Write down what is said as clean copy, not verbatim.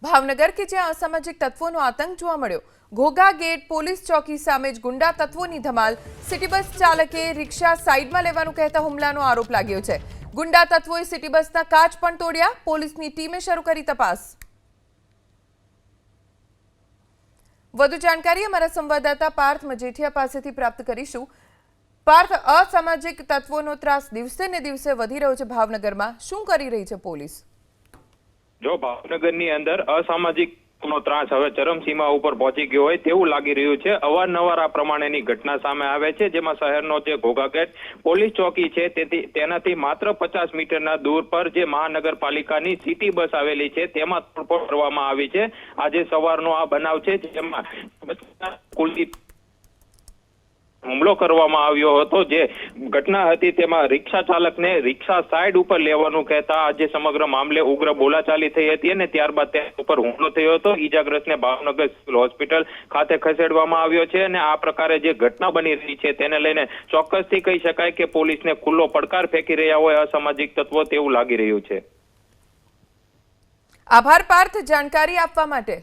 ભાવનગર કે જ્યાં અસામાજિક તત્વોનો આતંક જોવા મળ્યો। ઘોઘા ગેટ પોલીસ ચોકી સામે જ ગુંડા તત્વોની ધમાલ। સિટી બસ ચાલકે રિક્ષા સાઈડમાં લેવાનું કહેતા હુમલાનો આરોપ લાગ્યો છે। ગુંડા તત્વોએ સિટી બસના કાચ પણ તોડ્યા। પોલીસની ટીમે શરૂ કરી તપાસ। વધુ જાણકારી અમારા સંવાદદાતા પાર્થ મજેઠિયા પાસેથી પ્રાપ્ત કરીશું। પાર્થ, અસામાજિક તત્વોનો ત્રાસ દિવસે ને દિવસે વધી રહ્યો છે ભાવનગરમાં, શું કરી રહી છે પોલીસ? જો ભાવનગરની અંદર અસામાજિક નો ત્રાસ હવે ચરમસીમા ઉપર પહોંચી ગયો હોય તેવું લાગી રહ્યું છે। અવારનવાર આ પ્રમાણેની ઘટના સામે આવે છે, જેમાં શહેરનો જે ઘોઘા ગેટ પોલીસ ચોકી છે તેનાથી માત્ર 50 મીટરના દૂર પર જે મહાનગરપાલિકાની સિટી બસ આવેલી છે તેમાં તોડફોડ કરવામાં આવી છે। આજે સવારનો આ બનાવ છે, જેમાં હુમલો કરવામાં આવ્યો હતો। જે ઘટના હતી તેમાં રિક્ષા ચાલકને રિક્ષા સાઈડ ઉપર લેવાનું કહેતા આજે સમગ્ર મામલે ઉગ્ર બોલાચાલી થઈ હતી અને ત્યારબાદ તેના ઉપર હુમલો થયો હતો। ઈજાગ્રસ્તને ભાવનગર સિવિલ હોસ્પિટલ ખાતે ખસેડવામાં આવ્યો છે અને આ પ્રકારે જે ઘટના બની રહી છે તેને લઈને ચોક્કસથી કહી શકાય કે પોલીસને ખુલ્લો પડકાર ફેંકી રહ્યા હોય અસામાજિક તત્વો તેવું લાગી રહ્યું છે। આભાર પાર્થ, જાણકારી આપવા માટે।